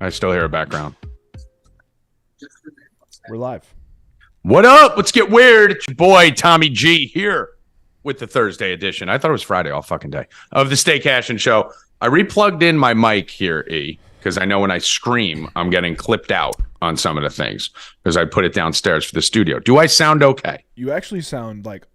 I still hear a background. We're live. What up? Let's get weird. It's your boy, Tommy G, here with the Thursday edition. I thought it was Friday all fucking day of the Stay Cashin show. I replugged in my mic here, E, because I know when I scream, I'm getting clipped out on some of the things because I put it downstairs for the studio. Do I sound okay? You actually sound like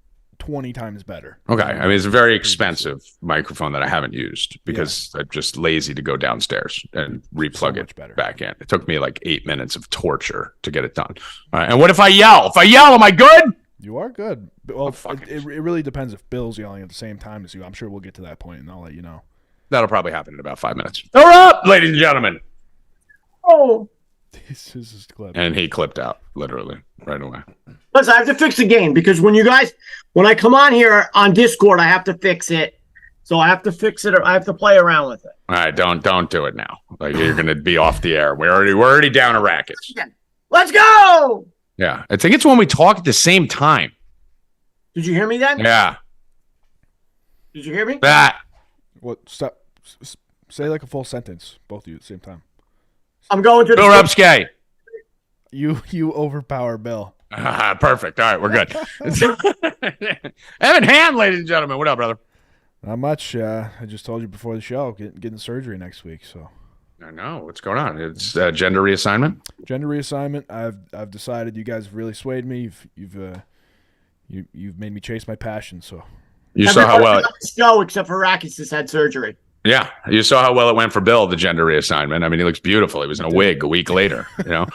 20 times better. Okay. I mean, it's a very expensive microphone that I haven't used because I'm just lazy to go downstairs and replug it back in. It took me like 8 minutes of torture to get it done. All right. And what if I yell? If I yell, am I good? You are good. Well, it really depends if Bill's yelling at the same time as you. I'm sure we'll get to that point, and I'll let you know. That'll probably happen in about 5 minutes. All right, ladies and gentlemen. Oh. This is clip. And he clipped out, literally, right away. Plus, I have to fix the game because when I come on here on Discord, I have to fix it. So I have to fix it, or I have to play around with it. All right, don't do it now. Like you're gonna be off the air. We're already down to Rackets. Let's go. Yeah, I think it's when we talk at the same time. Did you hear me then? Yeah. Did you hear me? That. What? Stop. Say like a full sentence, both of you at the same time. I'm going to Bill Rupp's gay. You overpower Bill. Perfect. All right, we're good. Evan Hand, ladies and gentlemen. What up, brother? Not much. I just told you before the show, getting surgery next week. So I know what's going on. It's gender reassignment. Gender reassignment. I've decided. You guys have really swayed me. You've made me chase my passion. So you saw how well. Show except for Rackets has had surgery. Yeah, you saw how well it went for Bill, the gender reassignment. I mean, he looks beautiful. He was in a wig a week later, you know?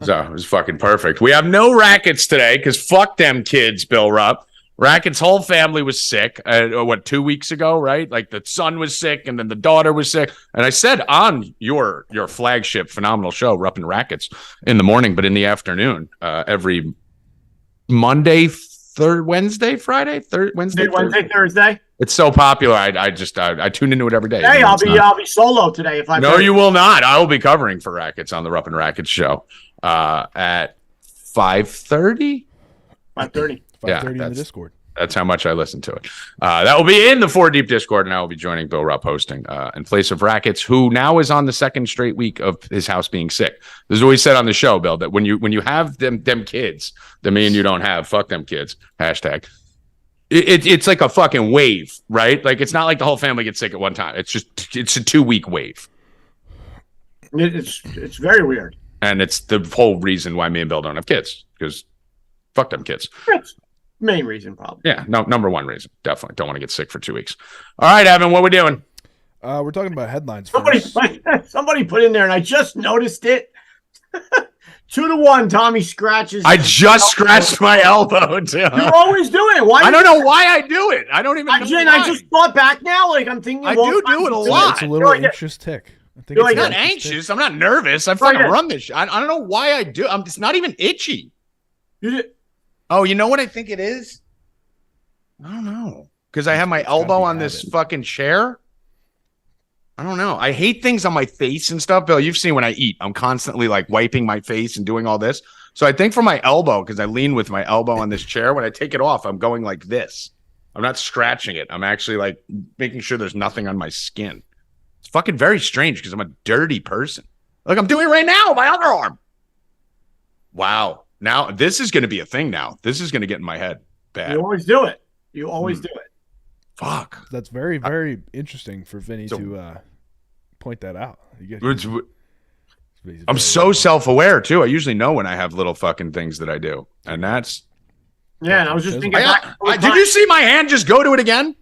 So it was fucking perfect. We have no Rackets today because fuck them kids, Bill Rupp. Rackets' whole family was sick, 2 weeks ago, right? Like the son was sick and then the daughter was sick. And I said on your flagship phenomenal show, Rupp and Rackets, in the morning, but in the afternoon, every Monday, Wednesday, Thursday. It's so popular. I tune into it every day. Hey, I'll be solo today if I. No, you will not. I will be covering for Rackets on the Rupp and Rackets show at 5:30. 5:30. 5:30 in the Discord. That's how much I listen to it. That will be in the 4 Deep Discord, and I will be joining Bill Rupp hosting in place of Rackets, who now is on the second straight week of his house being sick. This is what he said on the show, Bill, that when you have them kids that me and you don't have, fuck them kids, hashtag. It's like a fucking wave, right? Like it's not like the whole family gets sick at one time. It's a 2-week wave. It's very weird. And it's the whole reason why me and Bill don't have kids, because fuck them kids. That's the main reason, probably. Yeah, number one reason. Definitely don't want to get sick for 2 weeks. All right, Evan, what are we doing? We're talking about headlines. Somebody put in there, and I just noticed it. 2-1, Tommy scratches. I just scratched my elbow, too. You always do it. Why? I don't know why I do it. I don't even know why. I just thought back now. Like, I'm thinking. I do it a lot. It's a little anxious tick. I'm not anxious. I'm not nervous. I fucking run this shit. I don't know why I do. It's not even itchy. Oh, you know what I think it is? I don't know. Because I have my elbow on this fucking chair. I don't know. I hate things on my face and stuff. Bill, you've seen when I eat, I'm constantly like wiping my face and doing all this. So I think for my elbow, because I lean with my elbow on this chair, when I take it off, I'm going like this. I'm not scratching it. I'm actually like making sure there's nothing on my skin. It's fucking very strange because I'm a dirty person. Like I'm doing it right now, my other arm. Wow. Now this is going to be a thing now. This is going to get in my head bad. You always do it. You always do it. Fuck. That's very, very interesting for Vinny to point that out. I'm so self-aware too. I usually know when I have little fucking things that I do, and that's. Yeah, and I was just thinking. Did you see my hand just go to it again?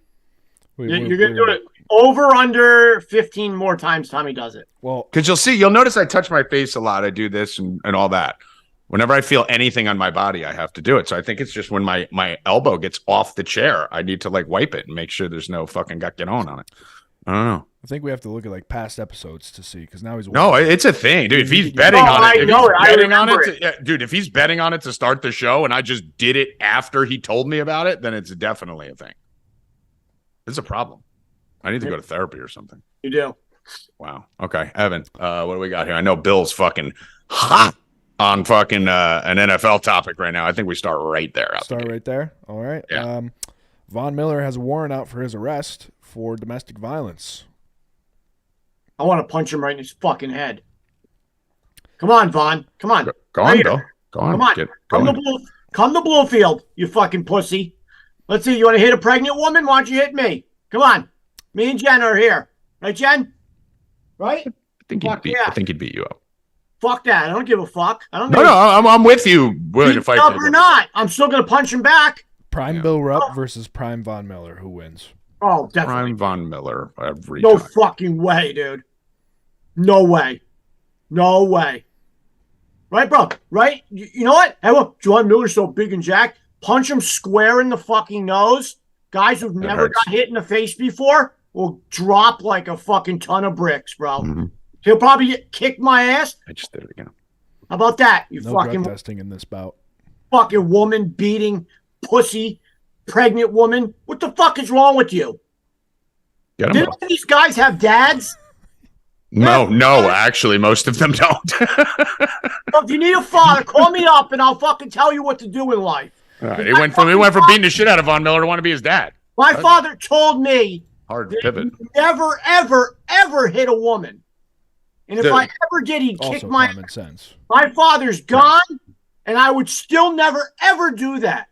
You're gonna do it over under 15 more times. Tommy does it. Well, because you'll notice I touch my face a lot. I do this and all that. Whenever I feel anything on my body, I have to do it. So I think it's just when my elbow gets off the chair, I need to like wipe it and make sure there's no fucking get on it. I don't know. I think we have to look at like past episodes to see because now he's it's a thing, dude. If he's betting on it, dude, if he's betting on it to start the show and I just did it after he told me about it, then it's definitely a thing. It's a problem. I need to go to therapy or something. You do. Wow. Okay, Evan, what do we got here? I know Bill's fucking hot on fucking an NFL topic right now. I think we start right there. Right there. All right. Yeah. Von Miller has a warrant out for his arrest for domestic violence. I want to punch him right in his fucking head. Come on, Vaughn. Come on. Go on, Bill. Go on. Come on. Come to Bluefield, you fucking pussy. Let's see. You want to hit a pregnant woman? Why don't you hit me? Come on. Me and Jen are here. Right, Jen? Right? I think he'd beat you up. Fuck that. I don't give a fuck. I'm with you. Willing to fight up or not. I'm still going to punch him back. Prime Bill Rupp versus Prime Von Miller. Who wins? Oh, definitely. Prime Von Miller every time. No fucking way, dude. No way. No way. Right, bro? Right? You know what? Hey, look, John Miller's so big and jacked. Punch him square in the fucking nose. Guys who've never got hit in the face before will drop like a fucking ton of bricks, bro. Mm-hmm. He'll probably kick my ass. I just did it again. How about that? You no fucking drug testing in this bout. Fucking woman beating pussy, pregnant woman. What the fuck is wrong with you? Didn't these guys have dads? No, actually, most of them don't. Well, if you need a father, call me up and I'll fucking tell you what to do in life. He went from beating the shit out of Von Miller to want to be his dad. My father told me hard pivot. Never, ever, ever hit a woman. And if I ever did, he'd kick my common sense. My father's gone, and I would still never, ever do that.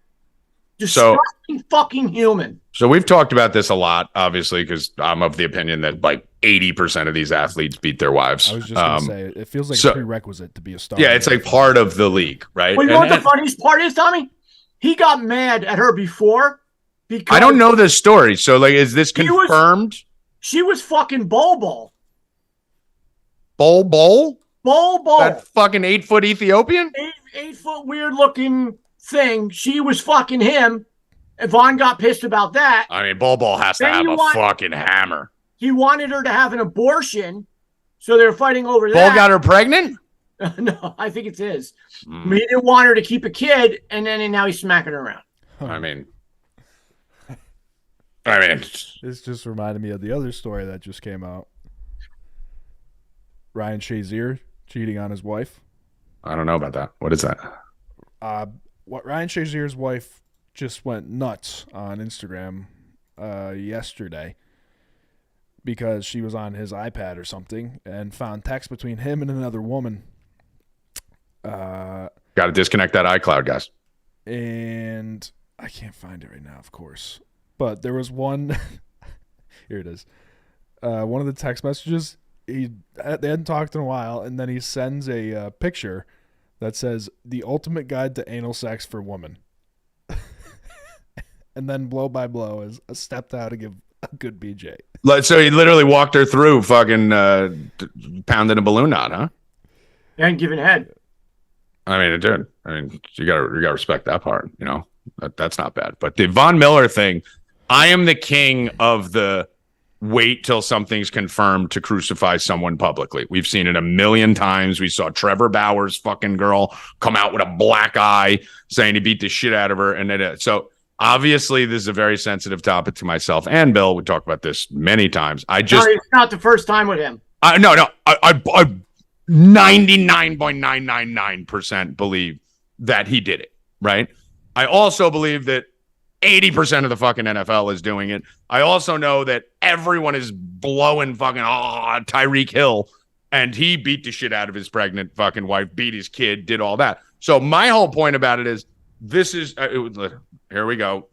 Disgusting fucking human. So we've talked about this a lot, obviously, because I'm of the opinion that like 80% of these athletes beat their wives. I was just going to say, it feels like a prerequisite to be a star. Yeah, it's like part of the league, right? Well, you know what the funniest part is, Tommy? He got mad at her before because I don't know this story. So, like, is this confirmed? She was fucking Bol. Bol? Bol. That fucking 8-foot Ethiopian? 8-foot weird looking thing. She was fucking him. And Vaughn got pissed about that. I mean, Bol has to have a fucking hammer. He wanted her to have an abortion, so they're fighting over that. Bol got her pregnant? No, I think it's his. He didn't want her to keep a kid, and now he's smacking her around. I mean, this just reminded me of the other story that just came out. Ryan Shazier cheating on his wife. I don't know about that. What is that? What Ryan Shazier's wife just went nuts on Instagram yesterday because she was on his iPad or something and found text between him and another woman. Got to disconnect that iCloud, guys. And I can't find it right now, of course. But there was one. Here it is. One of the text messages. They hadn't talked in a while, and then he sends a picture that says "The ultimate guide to anal sex for women," and then blow by blow is a step out to give a good BJ. So he literally walked her through fucking pounding a balloon knot, huh? And giving head. I mean, dude. I mean, you gotta respect that part. You know, that's not bad. But the Von Miller thing, I am the king of the wait till something's confirmed to crucify someone publicly. We've seen it a million times. We saw Trevor Bauer's fucking girl come out with a black eye saying he beat the shit out of her. And so obviously this is a very sensitive topic to myself and Bill. We talked about this many times. It's not the first time with him. I 99.999% believe that he did it, right? I also believe that 80% of the fucking NFL is doing it. I also know that everyone is blowing fucking Tyreek Hill, and he beat the shit out of his pregnant fucking wife, beat his kid, did all that. So my whole point about it is here we go.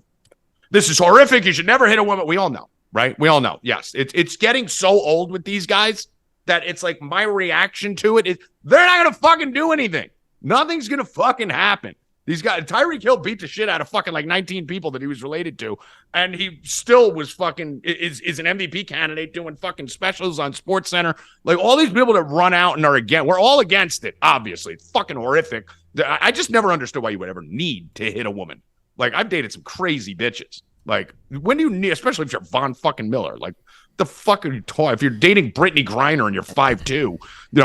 This is horrific. You should never hit a woman. We all know, right? We all know. Yes, it's getting so old with these guys that it's like my reaction to it is they're not going to fucking do anything. Nothing's going to fucking happen. These guys, Tyreek Hill beat the shit out of fucking like 19 people that he was related to, and he still was fucking is an MVP candidate doing fucking specials on SportsCenter. Like all these people that run out and are we're all against it. Obviously, it's fucking horrific. I just never understood why you would ever need to hit a woman. Like I've dated some crazy bitches. Like when do you need, especially if you're Von fucking Miller, like. The fuck are you talking? If you're dating Brittany Griner and you're 5'2",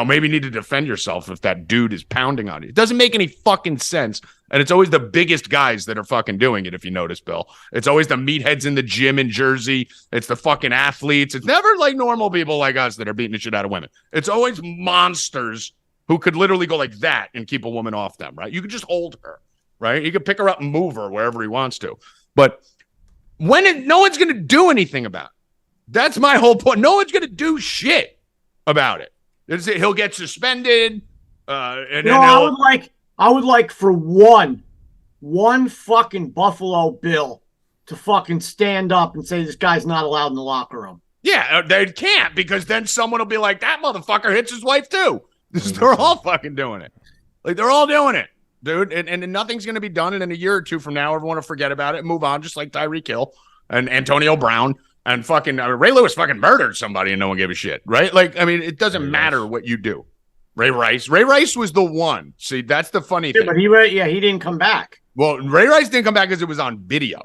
maybe you need to defend yourself if that dude is pounding on you. It doesn't make any fucking sense. And it's always the biggest guys that are fucking doing it, if you notice, Bill. It's always the meatheads in the gym in Jersey. It's the fucking athletes. It's never like normal people like us that are beating the shit out of women. It's always monsters who could literally go like that and keep a woman off them, right? You could just hold her, right? You could pick her up and move her wherever he wants to. But no one's going to do anything about it. That's my whole point. No one's going to do shit about it. He'll get suspended. And you then know, I would like for one fucking Buffalo Bill to fucking stand up and say this guy's not allowed in the locker room. Yeah, they can't, because then someone will be like, that motherfucker hits his wife too. They're all fucking doing it. Like, they're all doing it, dude. And nothing's going to be done. And in a year or two from now, everyone will forget about it and move on, just like Tyreek Hill and Antonio Brown and fucking Ray Lewis fucking murdered somebody and no one gave a shit, right? Like, I mean, it doesn't matter what you do. Ray Rice was the one. See, that's the funny thing. But he didn't come back. Well, Ray Rice didn't come back because it was on video.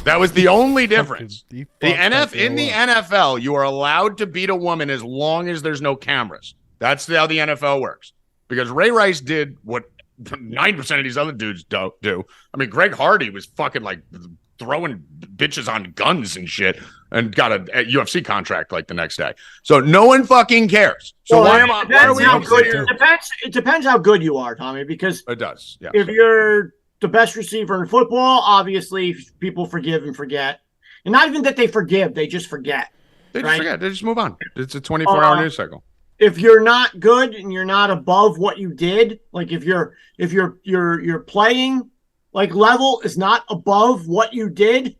That was the only difference. In the NFL, you are allowed to beat a woman as long as there's no cameras. That's how the NFL works. Because Ray Rice did what 9% of these other dudes do. I mean, Greg Hardy was fucking like throwing bitches on guns and shit and got a UFC contract like the next day. So no one fucking cares. So why are we here? It depends how good you are, Tommy, because it does. Yeah. If you're the best receiver in football, obviously people forgive and forget. And not even that they forgive, they just forget. They just forget. They just move on. It's a 24-hour news cycle. If you're not good and you're not above what you did, like if your playing like level is not above what you did,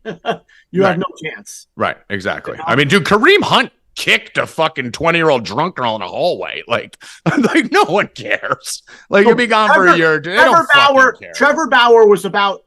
you have no chance. Right, exactly. I mean, dude, Kareem Hunt kicked a fucking 20-year-old drunk girl in a hallway. Like no one cares. Like, you'll be gone for a year. Trevor Bauer was about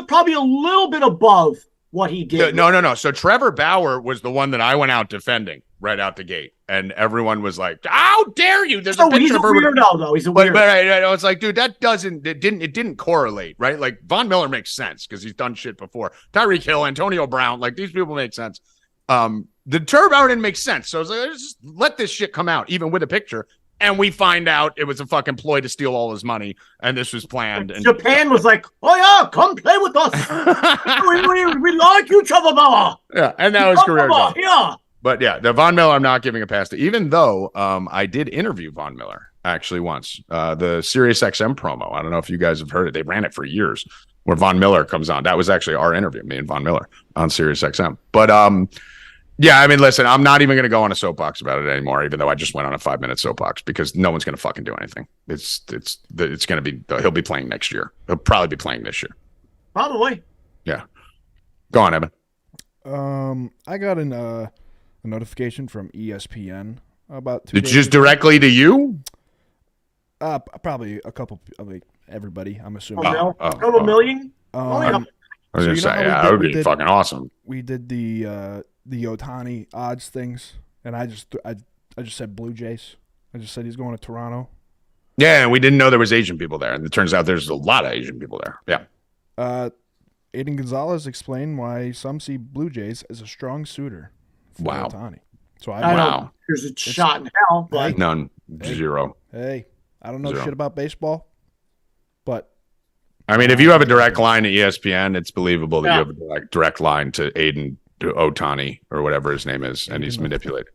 probably a little bit above what he did. No. So Trevor Bauer was the one that I went out defending right out the gate, and everyone was like, "How dare you?" There's a picture he's a weirdo, though. He's a weirdo. But I was like, dude, it didn't correlate, right? Like, Von Miller makes sense because he's done shit before. Tyreek Hill, Antonio Brown, like, these people make sense. The Trevor Bauer didn't make sense, so I was like, let's just let this shit come out, even with a picture. And we find out it was a fucking ploy to steal all his money, and this was planned. And Japan was like, "Oh yeah, come play with us. we like you, Trevor Bauer." Yeah, and that was career. Yeah. But yeah, the Von Miller, I'm not giving a pass to, even though I did interview Von Miller actually once. The SiriusXM promo. I don't know if you guys have heard it. They ran it for years, where Von Miller comes on. That was actually our interview, me and Von Miller on SiriusXM. But yeah, I mean, listen, I'm not even going to go on a soapbox about it anymore, even though I just went on a 5-minute soapbox, because no one's going to fucking do anything. It's going to be, he'll be playing next year. He'll probably be playing this year. Probably. Yeah. Go on, Evan. I got a notification from ESPN about 2 Did days just ago. directly to you? Probably a couple, like everybody, I'm assuming. Couple million? I was going to say, yeah, that would be fucking awesome. We did the Ohtani odds things, and I just said Blue Jays. I just said he's going to Toronto. Yeah, and we didn't know there was Asian people there, and it turns out there's a lot of Asian people there. Yeah. Aiden Gonzalez explained why some see Blue Jays as a strong suitor for Ohtani. So I know there's a shot in hell, but none, zero. Hey, I don't know shit about baseball, but I mean, if you have a direct line to ESPN, it's believable that you have a direct line to Aiden Ohtani or whatever his name is, and he's manipulated.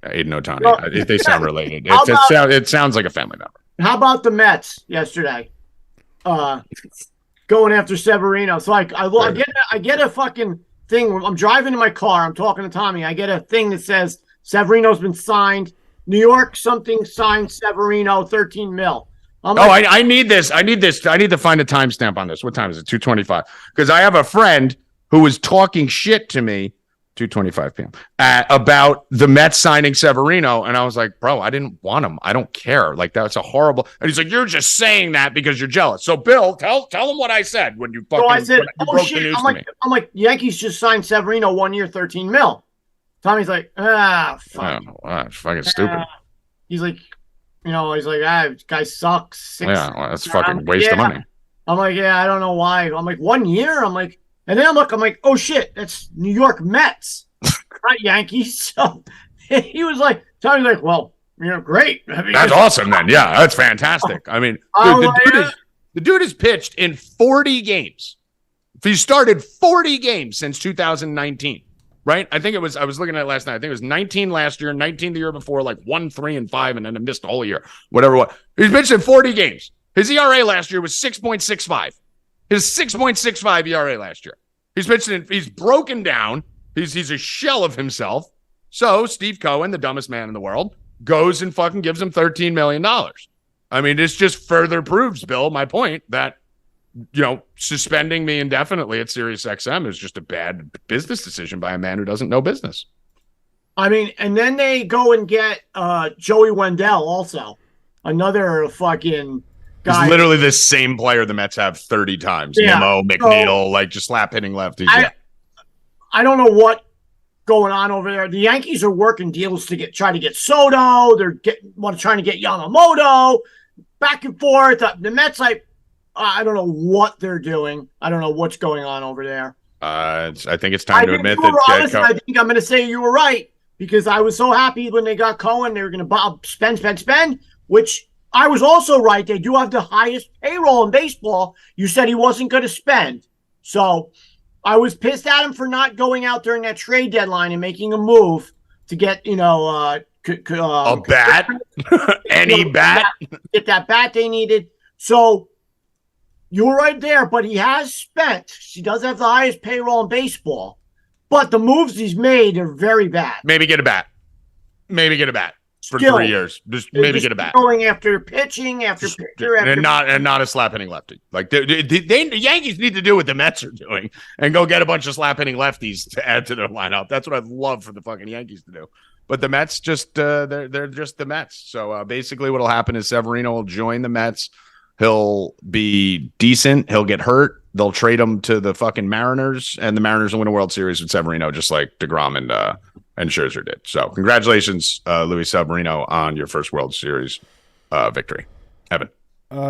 Aiden Ohtani. Well, they sound related. It sounds like a family member. How about the Mets yesterday? Going after Severino. So I get a fucking thing. I'm driving in my car. I'm talking to Tommy. I get a thing that says Severino's been signed. New York something signed Severino, 13 mil. I need this. I need to find a timestamp on this. What time is it? 2:25. Because I have a friend who was talking shit to me, 2:25 p.m. About the Mets signing Severino, and I was like, bro, I didn't want him. I don't care. Like, that's a horrible. And he's like, you're just saying that because you're jealous. So, Bill, tell him what I said when you fucking. So I said, oh shit. I'm like, Yankees just signed Severino 1 year, 13 mil. Tommy's like, fuck. That's fucking stupid. He's like, this guy sucks. That's fucking waste of money. I'm like, I don't know why. I'm like, 1 year? I'm like, and then I'm like, oh shit, that's New York Mets, not Yankees. So he was like, Tommy's like, well, great. I mean, that's awesome then. Yeah, that's fantastic. I mean, the dude has pitched in 40 games. He started 40 games since 2019. Right? I was looking at it last night. I think it was 19 last year, 19 the year before, like 1, 3, and 5, and then it missed the whole year. Whatever it was. He's pitched in 40 games. His ERA last year was 6.65. His 6.65 ERA last year. He's broken down. He's a shell of himself. So Steve Cohen, the dumbest man in the world, goes and fucking gives him $13 million. I mean, this just further proves, Bill, my point that, suspending me indefinitely at SiriusXM is just a bad business decision by a man who doesn't know business. I mean, and then they go and get Joey Wendell also. Another fucking guy. He's literally the same player the Mets have 30 times. Yeah. Nemo, McNeil, just slap hitting lefties. I don't know what going on over there. The Yankees are working deals to try to get Soto. They're trying to get Yamamoto. Back and forth. The Mets, I don't know what they're doing. I don't know what's going on over there. I think it's time to admit that. I think I'm going to say you were right because I was so happy when they got Cohen. They were going to spend, which I was also right. They do have the highest payroll in baseball. You said he wasn't going to spend. So I was pissed at him for not going out during that trade deadline and making a move to get, a bat, any bat, get that bat they needed. So you were right there, but he has spent. He does have the highest payroll in baseball, but the moves he's made are very bad. Maybe get a bat for 3 years. Just maybe get a bat. Going after pitching, after pitcher, and not a slap hitting lefty. Like the Yankees need to do what the Mets are doing and go get a bunch of slap hitting lefties to add to their lineup. That's what I'd love for the fucking Yankees to do. But the Mets just they're just the Mets. So basically, what'll happen is Severino will join the Mets. He'll be decent. He'll get hurt. They'll trade him to the fucking Mariners, and the Mariners will win a World Series with Severino, just like DeGrom and Scherzer did. So congratulations, Luis Severino, on your first World Series victory. Evan.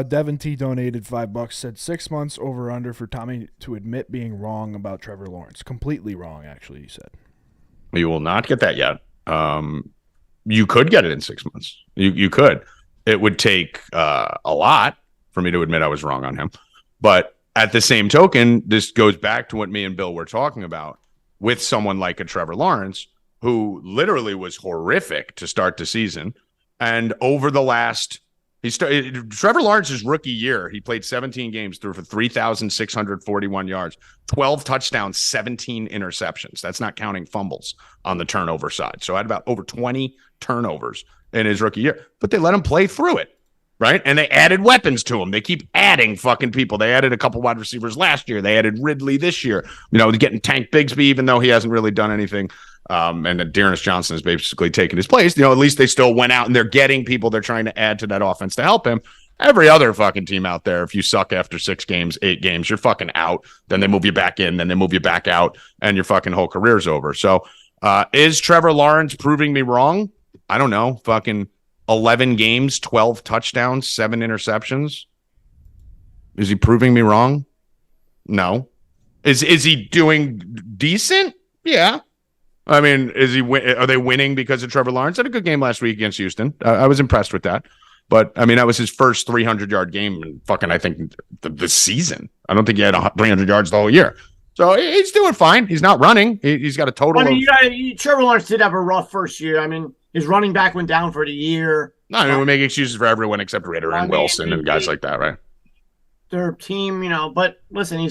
Devin T donated $5, said 6 months over under for Tommy to admit being wrong about Trevor Lawrence. Completely wrong, actually, he said. You will not get that yet. You could get it in 6 months. You could. It would take a lot for me to admit I was wrong on him. But at the same token, this goes back to what me and Bill were talking about with someone like a Trevor Lawrence, who literally was horrific to start the season. And over the last, Trevor Lawrence's rookie year, he played 17 games, threw for 3,641 yards, 12 touchdowns, 17 interceptions. That's not counting fumbles on the turnover side. So I had about over 20 turnovers in his rookie year, but they let him play through it. Right. And they added weapons to him. They keep adding fucking people. They added a couple wide receivers last year. They added Ridley this year, getting Tank Bigsby, even though he hasn't really done anything. And Dearness Johnson has basically taken his place. At least they still went out and they're getting people they're trying to add to that offense to help him. Every other fucking team out there, if you suck after 6 games, 8 games, you're fucking out. Then they move you back in, then they move you back out, and your fucking whole career's over. So is Trevor Lawrence proving me wrong? I don't know. Fucking 11 games, 12 touchdowns, 7 interceptions. Is he proving me wrong? No. Is he doing decent? Yeah. I mean, are they winning because of Trevor Lawrence? Had a good game last week against Houston. I was impressed with that. But I mean, that was his first 300-yard game in fucking, I think, the season. I don't think he had 300 yards the whole year. So he's doing fine. He's not running. He's got a total. Trevor Lawrence did have a rough first year. I mean, his running back went down for the year. No, I mean, we make excuses for everyone except Ritter and Wilson and guys like that, right? Their team, but listen,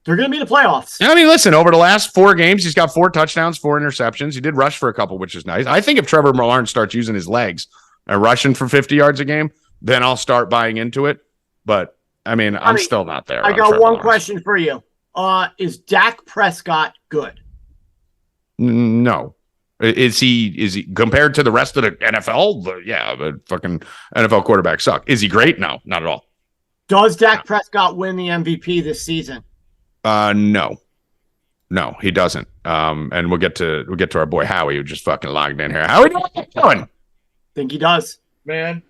they're going to be in the playoffs. I mean, listen, over the last 4 games, he's got 4 touchdowns, 4 interceptions. He did rush for a couple, which is nice. I think if Trevor Lawrence starts using his legs and rushing for 50 yards a game, then I'll start buying into it. But, I mean, I'm still not there. I got one question for you. Is Dak Prescott good? No. Is he compared to the rest of the NFL? The fucking NFL quarterbacks suck. Is he great? No, not at all. Does Dak Prescott win the MVP this season? No, he doesn't. And we'll get to our boy Howie, who just fucking logged in here. Howie, what are you doing? Think he does, man.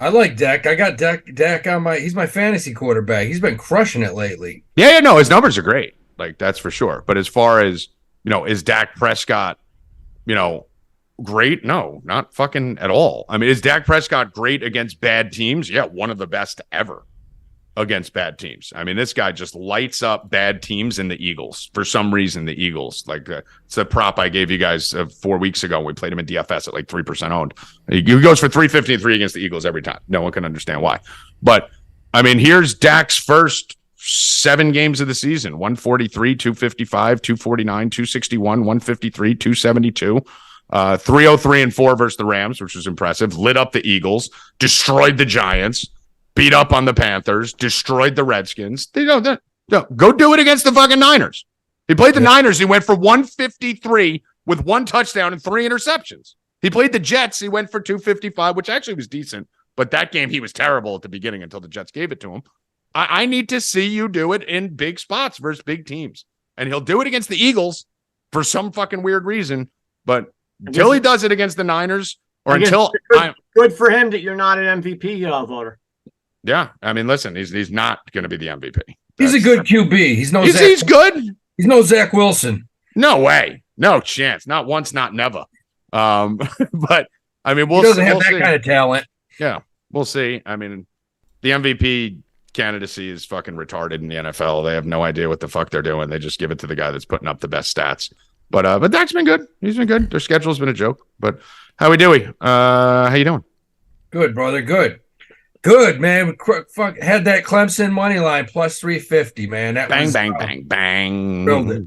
I like Dak. I got Dak on he's my fantasy quarterback. He's been crushing it lately. Yeah, no, his numbers are great. Like, that's for sure. But as far as, is Dak Prescott, great? No, not fucking at all. I mean, is Dak Prescott great against bad teams? Yeah, one of the best ever against bad teams. I mean, this guy just lights up bad teams and the Eagles. For some reason, the Eagles, it's a prop I gave you guys 4 weeks ago. We played him in DFS at 3% owned. He goes for 353 against the Eagles every time. No one can understand why. But, I mean, here's Dak's first 7 games of the season: 143, 255, 249, 261, 153, 272. 303-4 versus the Rams, which was impressive. Lit up the Eagles, destroyed the Giants, beat up on the Panthers, destroyed the Redskins. Go do it against the fucking Niners. He played the Niners. He went for 153 with 1 touchdown and 3 interceptions. He played the Jets. He went for 255, which actually was decent. But that game, he was terrible at the beginning until the Jets gave it to him. I need to see you do it in big spots versus big teams. And he'll do it against the Eagles for some fucking weird reason. But until he does it against the Niners, or until good for him that you're not an MVP voter. Yeah, I mean, listen, he's not going to be the MVP. He's a good QB. He's good. He's no Zach Wilson. No way, no chance. Not once, not never. But I mean, he doesn't have that kind of talent. Yeah, we'll see. I mean, the MVP candidacy is fucking retarded in the NFL. They have no idea what the fuck they're doing. They just give it to the guy that's putting up the best stats. But Dak's been good. He's been good. Their schedule's been a joke. But how we doing? How you doing? Good, brother. Good, man. Fuck, had that Clemson money line plus 350, man. That bang, was, bang. Drilled it.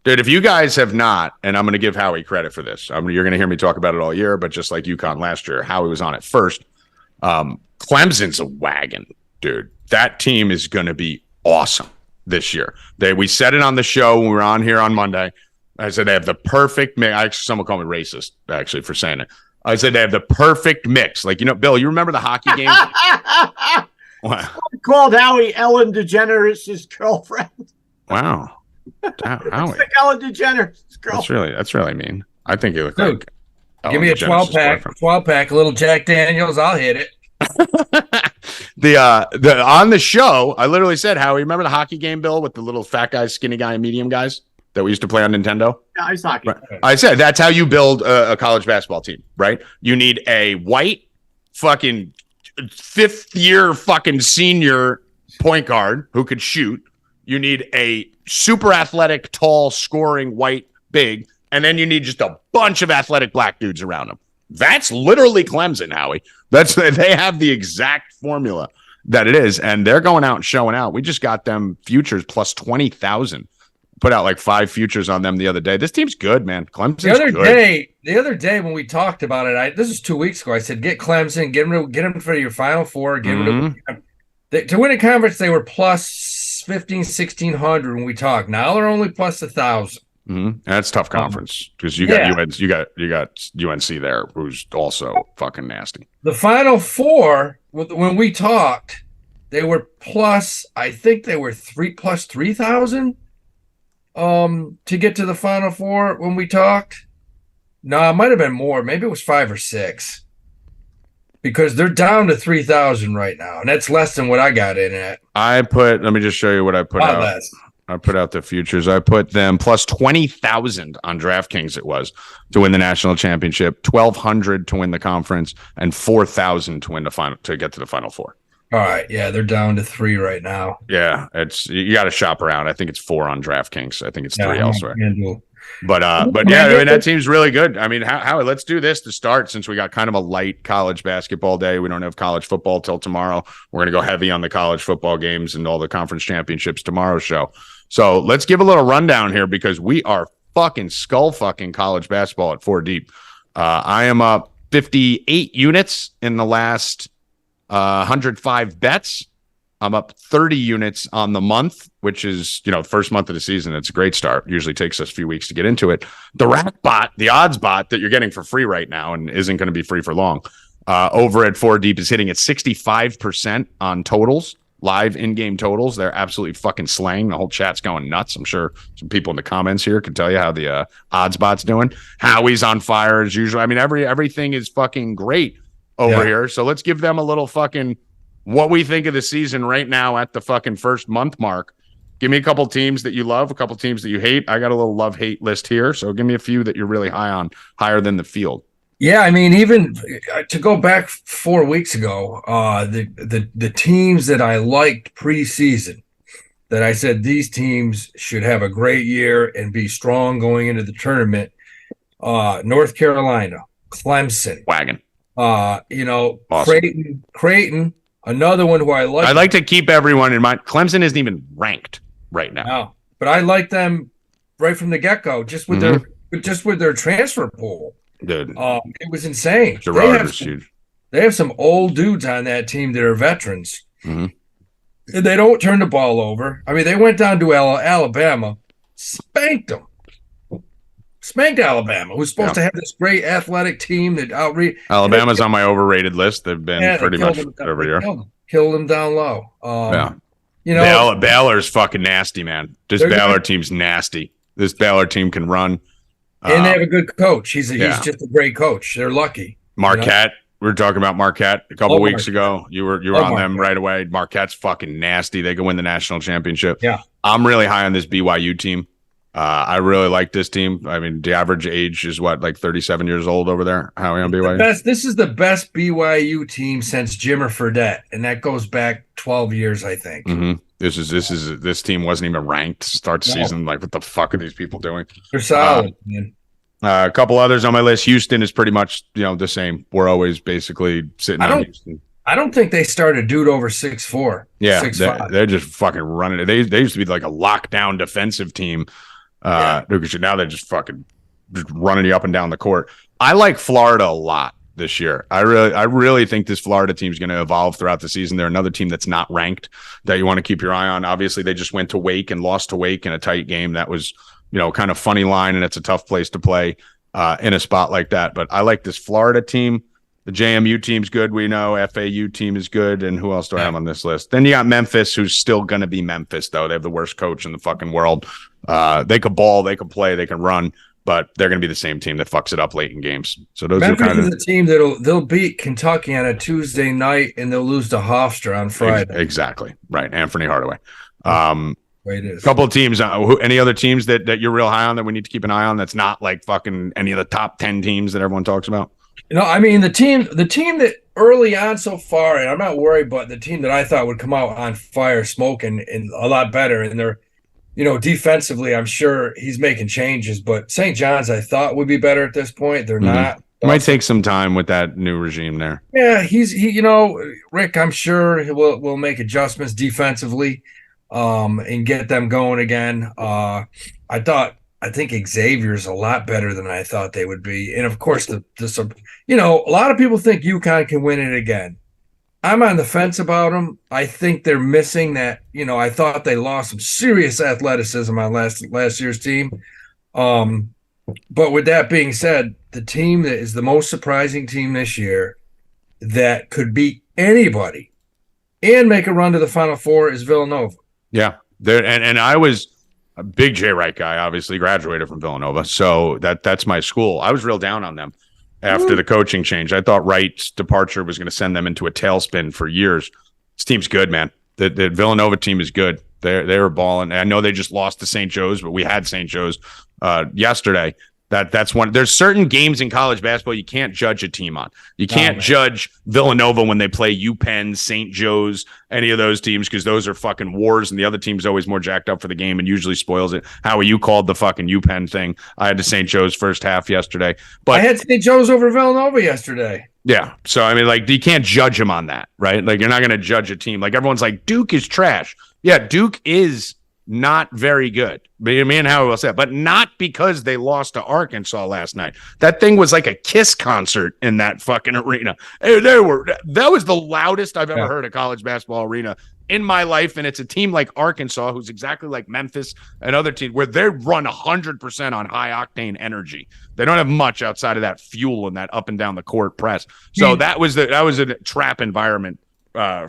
Dude, if you guys have not, and I'm going to give Howie credit for this. You're going to hear me talk about it all year, but just like UConn last year, Howie was on it first. Clemson's a wagon, dude. That team is going to be awesome this year. We said it on the show when we were on here on Monday. I said they have the perfect mix. Someone called me racist, actually, for saying it. I said they have the perfect mix. Like, Bill, you remember the hockey game? Wow. Called Howie Ellen DeGeneres' girlfriend. Wow. Howie. Like Ellen DeGeneres' girlfriend. That's really mean. I think you look like give me a 12-pack, a little Jack Daniels, I'll hit it. The on the show, I literally said, Howie, remember the hockey game, Bill, with the little fat guys, skinny guy, and medium guys that we used to play on Nintendo? Yeah, ice hockey. Right. I said that's how you build a college basketball team, right? You need a white fucking 5th year fucking senior point guard who could shoot. You need a super athletic, tall, scoring white big, and then you need just a bunch of athletic black dudes around them. That's literally Clemson, Howie. They have the exact formula that it is, and they're going out and showing out. We just got them futures plus 20,000. Put out like 5 futures on them the other day. This team's good, man. Clemson's good. The other day when we talked about it, this was 2 weeks ago. I said, get Clemson, get them for your Final Four. To win a conference, they were plus 1,500-1,600 when we talked. Now they're only plus 1,000. Mm-hmm. That's a tough conference because you got UNC there, who's also fucking nasty. The Final Four, when we talked, they were plus. I think they were plus 3,000. To get to the Final Four when we talked. No, it might have been more. Maybe it was 5 or 6. Because they're down to 3,000 right now, and that's less than what I got in at. Let me just show you what I put out. Less. I put out the futures. I put them plus 20,000 on DraftKings. It was to win the national championship, 1,200 to win the conference, and 4,000 to win the final to get to the Final Four. All right, yeah, they're down to 3 right now. Yeah, you got to shop around. I think it's 4 on DraftKings. I think it's 3 elsewhere. But yeah, I mean, that team's really good. I mean, Howie, let's do this to start since we got kind of a light college basketball day. We don't have college football till tomorrow. We're gonna go heavy on the college football games and all the conference championships tomorrow's show. So let's give a little rundown here because we are fucking skull fucking college basketball at 4 deep. I am up 58 units in the last 105 bets. I'm up 30 units on the month, which is, first month of the season. It's a great start. Usually takes us a few weeks to get into it. The rack bot, the odds bot that you're getting for free right now and isn't going to be free for long, over at 4 deep is hitting at 65% on totals, live in-game totals. They're absolutely fucking slaying. The whole chat's going nuts. I'm sure some people in the comments here can tell you how the odds bot's doing. Howie's on fire as usual. I mean, everything is fucking great over here. So let's give them a little fucking what we think of the season right now at the fucking first month mark. Give me a couple teams that you love, a couple teams that you hate. I got a little love-hate list here. So give me a few that you're really high on, higher than the field. Yeah, I mean, even to go back 4 weeks ago, the teams that I liked preseason, that I said these teams should have a great year and be strong going into the tournament, North Carolina, Clemson. Wagon. Awesome. Creighton, another one who I like. I like to keep everyone in mind. Clemson isn't even ranked right now. No, but I like them right from the get-go, just with their just with their transfer pool. Dude, it was insane. Gerard is huge. They have some old dudes on that team that are veterans. Mm-hmm. And they don't turn the ball over. I mean, they went down to Alabama, spanked them. Spanked Alabama, who's supposed to have this great athletic team that outreach. Alabama's on my overrated list. They've been pretty much every year. Killed them down low. You know, Baylor's fucking nasty, man. This Baylor team's nasty. This Baylor team can run. And they have a good coach. He's just a great coach. They're lucky. Marquette. We were talking about Marquette a couple weeks ago. You were on them right away. Marquette's fucking nasty. They can win the national championship. Yeah. I'm really high on this BYU team. I really like this team. I mean, the average age is what, like 37 years old over there? Howie on BYU? This is the best BYU team since Jimmer Fredette, and that goes back 12 years, I think. Mm-hmm. This team wasn't even ranked to start the season. Like, what the fuck are these people doing? They're solid, man. A couple others on my list. Houston is pretty much, the same. We're always basically sitting on Houston. I don't think they start a dude over 6'4". Yeah, they're just fucking running it. They used to be like a lockdown defensive team. Because now they're just fucking running you up and down the court. I like Florida a lot this year. I really think this Florida team is going to evolve throughout the season. They're another team that's not ranked that you want to keep your eye on. Obviously, they just went to Wake and lost to Wake in a tight game. That was, kind of funny line, and it's a tough place to play in a spot like that. But I like this Florida team. The JMU team's good. We know FAU team is good. And who else do I have on this list? Then you got Memphis, who's still going to be Memphis, though. They have the worst coach in the fucking world. They could ball, they could play, they can run, but they're going to be the same team that fucks it up late in games. So those Memphis are kind of the team they'll beat Kentucky on a Tuesday night and they'll lose to Hofstra on Friday. Exactly right, Anthony Hardaway. It is. A couple of teams. Any other teams that you're real high on that we need to keep an eye on? That's not like fucking any of the top 10 teams that everyone talks about. I mean the team that early on so far, and I'm not worried, but the team that I thought would come out on fire, smoking, and a lot better, and they're. Defensively, I'm sure he's making changes, but St. John's I thought would be better at this point. They're not. It might take some time with that new regime there. Yeah, Rick, I'm sure will make adjustments defensively, and get them going again. I think Xavier's a lot better than I thought they would be, and of course a lot of people think UConn can win it again. I'm on the fence about them. I think they're missing that. I thought they lost some serious athleticism on last year's team. But with that being said, the team that is the most surprising team this year that could beat anybody and make a run to the Final Four is Villanova. Yeah, and I was a big Jay Wright guy. Obviously, graduated from Villanova, so that's my school. I was real down on them. After the coaching change, I thought Wright's departure was going to send them into a tailspin for years. This team's good, man. The Villanova team is good. They were balling. I know they just lost to St. Joe's, but we had St. Joe's yesterday. That's one. There's certain games in college basketball you can't judge a team on. You can't judge Villanova when they play UPenn, St. Joe's, any of those teams, because those are fucking wars, and the other team's always more jacked up for the game and usually spoils it. Howie, you called the fucking UPenn thing. I had the St. Joe's first half yesterday, but I had St. Joe's over Villanova yesterday. Yeah, so I mean, like, you can't judge them on that, right? Like, you're not going to judge a team. Like, everyone's like, Duke is trash. Yeah, Duke is not very good. Me and Howie will say, but not because they lost to Arkansas last night. That thing was like a Kiss concert in that fucking arena. That was the loudest I've ever heard a college basketball arena in my life, and it's a team like Arkansas, who's exactly like Memphis and other teams, where they run 100% on high octane energy. They don't have much outside of that fuel and that up and down the court press. So that was a trap environment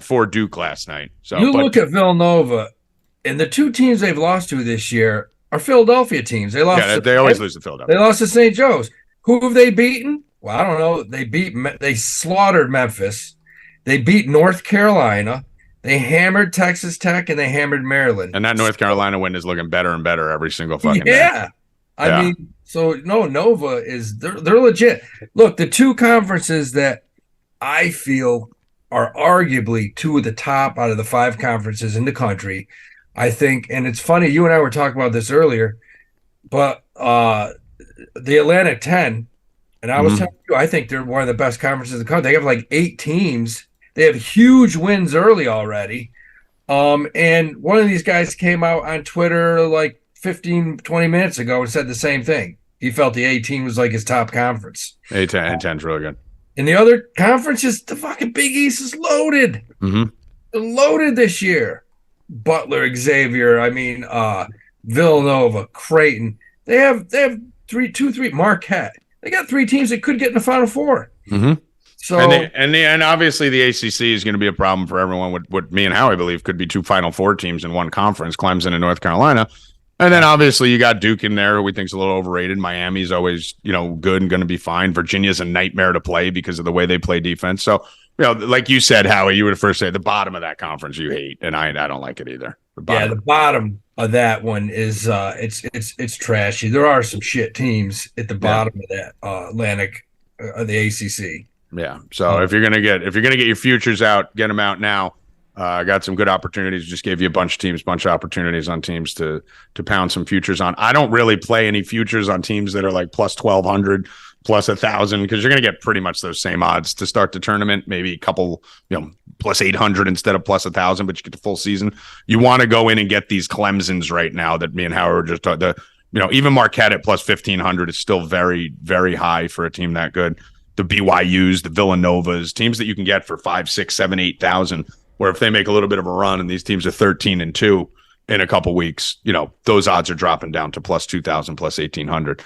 for Duke last night. So look at Villanova. And the two teams they've lost to this year are Philadelphia teams. They lost. Yeah, they always lose to Philadelphia. They lost to St. Joe's. Who have they beaten? Well, I don't know. They slaughtered Memphis. They beat North Carolina. They hammered Texas Tech, and they hammered Maryland. And that North Carolina win is looking better and better every single fucking day. Yeah. I mean, so no, Nova they're legit. Look, the two conferences that I feel are arguably two of the top out of the five conferences in the country, I think, and it's funny, you and I were talking about this earlier, but the Atlantic 10, and I was telling you, I think they're one of the best conferences in the country. They have like 8 teams. They have huge wins early already. And one of these guys came out on Twitter like 15, 20 minutes ago and said the same thing. He felt the A-10 was like his top conference. A10's really good. And the other conferences, the fucking Big East is loaded. Mm-hmm. They're loaded this year. Butler, Xavier, Villanova, Creighton. They have three Marquette. They got 3 teams that could get in the Final Four. Mm-hmm. So and obviously the ACC is going to be a problem for everyone. What me and Howie believe could be 2 Final Four teams in one conference, Clemson and North Carolina. And then obviously you got Duke in there, who we think is a little overrated. Miami's always, good and going to be fine. Virginia's a nightmare to play because of the way they play defense. So, like you said, Howie, you would first say the bottom of that conference you hate, and I don't like it either. The bottom of that one is it's trashy. There are some shit teams at the bottom of that Atlantic of the ACC. Yeah. So if you're gonna get your futures out, get them out now. I got some good opportunities. Just gave you a bunch of opportunities on teams to pound some futures on. I don't really play any futures on teams that are like plus 1,200, plus 1,000, because you're going to get pretty much those same odds to start the tournament. Maybe a couple, plus 800 instead of plus 1,000, but you get the full season. You want to go in and get these Clemsons right now that me and Howard just talked. Even Marquette at plus 1,500 is still very, very high for a team that good. The BYUs, the Villanovas, teams that you can get for 5, 6, 7, 8,000. Where if they make a little bit of a run and these teams are 13-2 in a couple weeks, those odds are dropping down to plus 2,000, plus 1,800.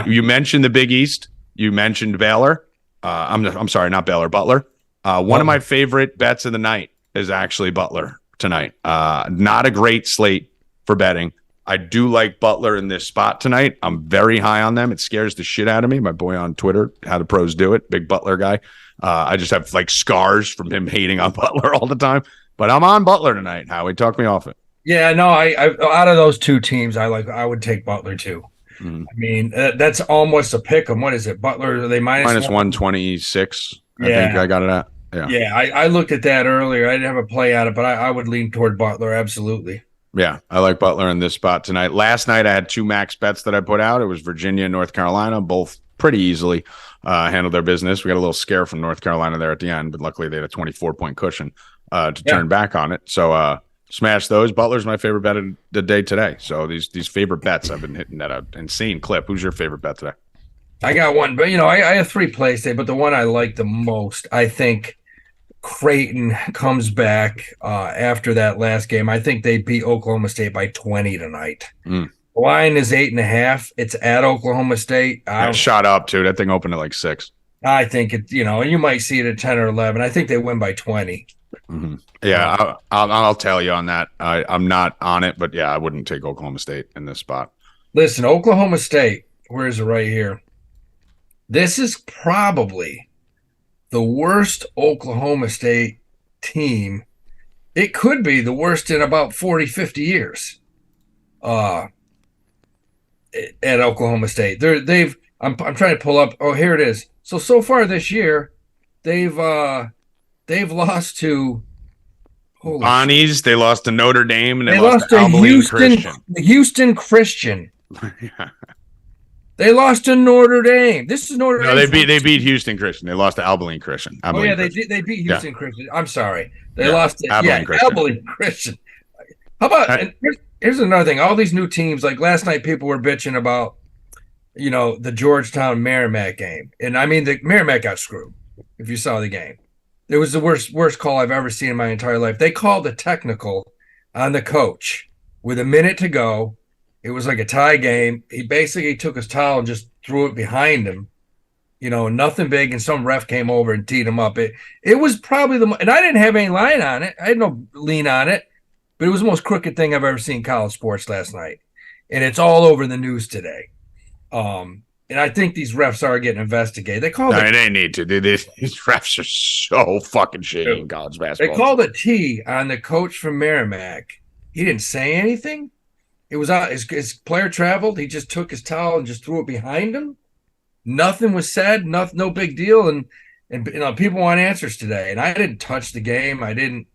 You mentioned the Big East. You mentioned Baylor. I'm sorry, not Baylor, Butler. One of my favorite bets of the night is actually Butler tonight. Not a great slate for betting. I do like Butler in this spot tonight. I'm very high on them. It scares the shit out of me. My boy on Twitter, How the Pros Do It, big Butler guy. I just have like scars from him hating on Butler all the time. But I'm on Butler tonight. Howie, talk me off it. Yeah, no, I out of those 2 teams, I would take Butler too. Mm-hmm. I mean, that's almost a pick 'em. What is it? Butler, are they minus 126? I think I got it at. Yeah, I looked at that earlier. I didn't have a play on it, but I would lean toward Butler, absolutely. Yeah, I like Butler in this spot tonight. Last night, I had 2 max bets that I put out. It was Virginia and North Carolina, both pretty easily handled their business. We got a little scare from North Carolina there at the end, but luckily they had a 24-point cushion to turn back on it. So smash those. Butler's my favorite bet of the day today. So these favorite bets, I've been hitting at an insane clip. Who's your favorite bet today? I got one, but I have 3 plays today, but the one I like the most, I think Creighton comes back after that last game. I think they beat Oklahoma State by 20 tonight. The line is 8.5. It's at Oklahoma State. It shot up too. That thing opened at like 6. I think it. You might see it at 10 or 11. I think they win by 20. Mm-hmm. Yeah, I'll tell you on that. I'm not on it, but yeah, I wouldn't take Oklahoma State in this spot. Listen, Oklahoma State. Where is it? Right here. This is probably the worst Oklahoma State team. It could be the worst in about 40, 50 years. At Oklahoma State, I'm trying to pull up. Oh, here it is. So far this year, they've lost to Bonnie's. They lost to Notre Dame, and they lost to Houston Christian. Yeah. They lost to Notre Dame. This is Notre Dame. No, they beat Houston Christian. They lost to Abilene Christian. They beat Houston Christian. I'm sorry. They lost to Abilene Christian. How about here's another thing. All these new teams, like last night, people were bitching about, the Georgetown Merrimack game. And I mean, the Merrimack got screwed, if you saw the game. It was the worst call I've ever seen in my entire life. They called a technical on the coach with a minute to go. It was like a tie game. He basically took his towel and just threw it behind him. Nothing big, and some ref came over and teed him up. It was probably and I didn't have any line on it. I had no lean on it. But it was the most crooked thing I've ever seen in college sports last night. And it's all over the news today. And I think these refs are getting investigated. They need to. These refs are so fucking shady in college basketball. They called a T on the coach from Merrimack. He didn't say anything. It was his player traveled. He just took his towel and just threw it behind him. Nothing was said. No big deal. And people want answers today. And I didn't touch the game. I didn't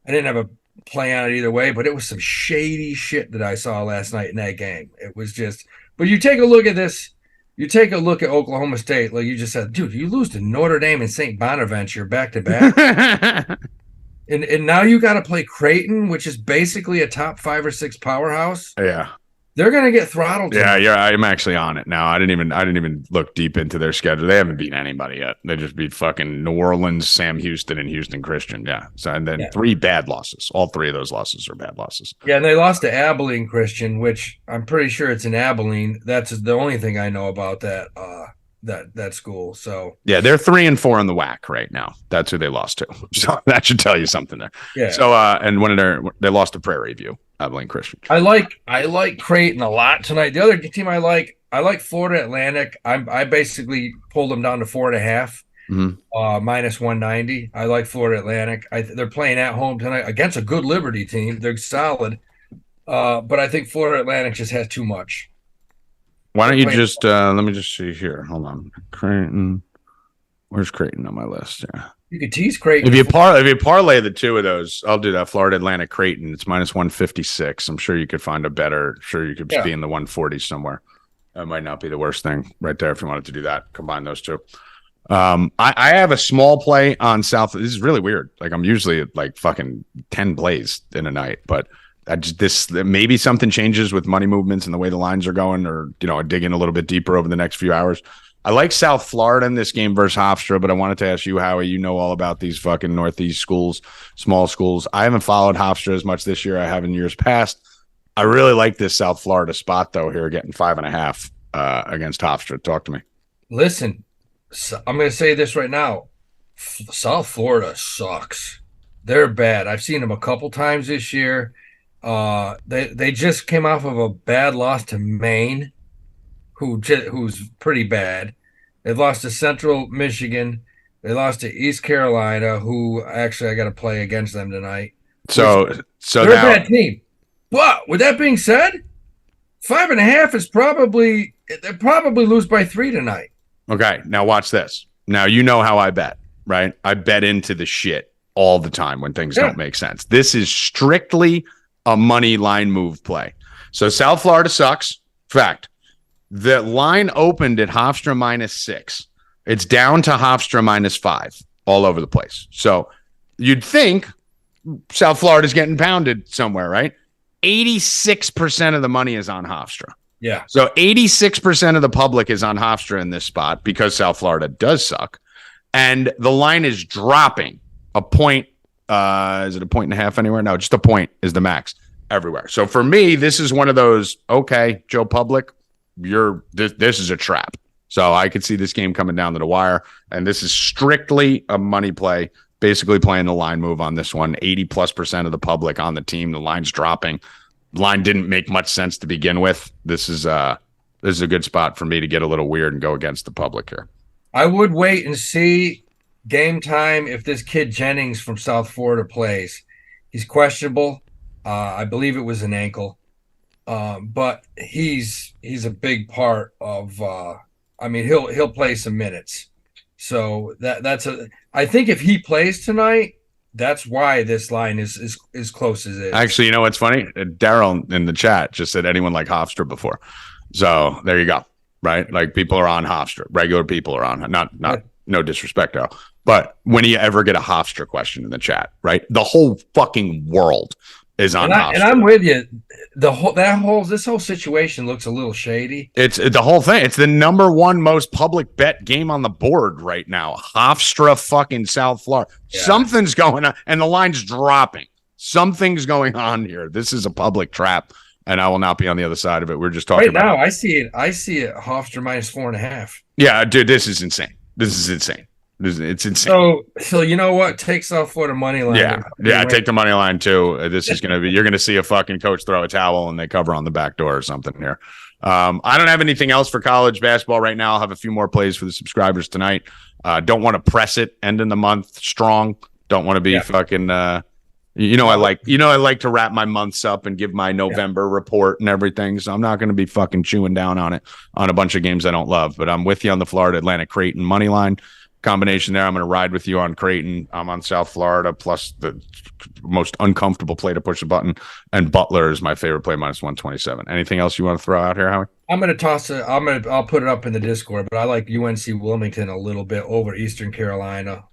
have a play on it either way, but it was some shady shit that I saw last night in that game. It was just, but you take a look at this, you take a look at Oklahoma State, like you just said, dude, you lose to Notre Dame and St. Bonaventure back to back. And now you got to play Creighton, which is basically a top 5 or 6 powerhouse. Yeah. They're going to get throttled. Yeah. I'm actually on it now. I didn't even look deep into their schedule. They haven't beat anybody yet. They just beat fucking New Orleans, Sam Houston, and Houston Christian. Yeah. So and then 3 bad losses. All 3 of those losses are bad losses. Yeah, and they lost to Abilene Christian, which I'm pretty sure it's in Abilene. That's the only thing I know about that that school. So yeah, they're 3-4 in the WAC right now. That's who they lost to. So that should tell you something there. Yeah. So and they lost to Prairie View, Abilene Christian. I like Creighton a lot tonight. The other team I like Florida Atlantic. I basically pulled them down to 4.5. Minus 190. I like Florida Atlantic. They're playing at home tonight against a good Liberty team. They're solid. But I think Florida Atlantic just has too much. Why don't you just let me just see here. Hold on. Creighton. Where's Creighton on my list? Yeah. You could tease Creighton. If you parlay the 2 of those, I'll do that. Florida Atlantic Creighton. It's minus 156. I'm sure you could find a better. Sure, you could be in the 140s somewhere. That might not be the worst thing right there if you wanted to do that. Combine those 2. I have a small play on South. This is really weird. Like I'm usually at like fucking 10 plays in a night, but maybe something changes with money movements and the way the lines are going, or I dig in a little bit deeper over the next few hours. I like South Florida in this game versus Hofstra, but I wanted to ask you, Howie, you know all about these fucking Northeast schools, small schools. I haven't followed Hofstra as much this year I have in years past. I really like this South Florida spot though here, getting 5.5 against Hofstra. Talk to me. Listen, I'm going to say this right now. South Florida sucks. They're bad. I've seen them a couple times this year. They just came off of a bad loss to Maine, who's pretty bad. They've lost to Central Michigan. They lost to East Carolina, who actually I got to play against them tonight. So they're a bad team. But with that being said, 5.5 is they'll probably lose by 3 tonight. Okay, now watch this. Now you know how I bet, right? I bet into the shit all the time when things don't make sense. This is strictly a money line move play. So South Florida sucks. Fact. The line opened at Hofstra -6. It's down to Hofstra -5 all over the place. So you'd think South Florida's getting pounded somewhere, right? 86% of the money is on Hofstra. Yeah. So 86% of the public is on Hofstra in this spot because South Florida does suck. And the line is dropping a point. Is it a 1.5 anywhere? No, just a point is the max everywhere. So for me, this is one of those, okay, Joe Public, this is a trap. So I could see this game coming down to the wire. And this is strictly a money play, basically playing the line move on this one. 80+% of the public on the team. The line's dropping. Line didn't make much sense to begin with. This is a good spot for me to get a little weird and go against the public here. I would wait and see game time if this kid Jennings from South Florida plays. He's questionable. I believe it was an ankle, but he's a big part of. He'll play some minutes. So I think if he plays tonight, that's why this line is as close as it is. Actually, you know what's funny? Daryl in the chat just said anyone like Hofstra before. So there you go. Right? Like people are on Hofstra. Regular people are on. Not no disrespect, Daryl. But when you ever get a Hofstra question in the chat, right? The whole fucking world is on Hofstra. And I'm with you. This whole situation looks a little shady. It's the whole thing. It's the number 1 most public bet game on the board right now. Hofstra fucking South Florida. Yeah. Something's going on, and the line's dropping. Something's going on here. This is a public trap, and I will not be on the other side of it. We're just talking right about now. I see it Hofstra -4.5. Yeah, dude, this is insane. It's insane. So you know what? Take South Florida money line. Yeah. Take the money line too. This is gonna be. You're gonna see a fucking coach throw a towel and they cover on the back door or something here. I don't have anything else for college basketball right now. I'll have a few more plays for the subscribers tonight. Don't want to press it. End in the month strong. Don't want to be fucking. I like to wrap my months up and give my November report and everything. So I'm not going to be fucking chewing down on it on a bunch of games I don't love. But I'm with you on the Florida Atlantic Creighton money line combination there. I'm going to ride with you on Creighton. I'm on South Florida plus the most uncomfortable play to push a button. And Butler is my favorite play -127. Anything else you want to throw out here, Howie? I'm going to toss it. I'll put it up in the Discord, but I like UNC Wilmington a little bit over Eastern Carolina.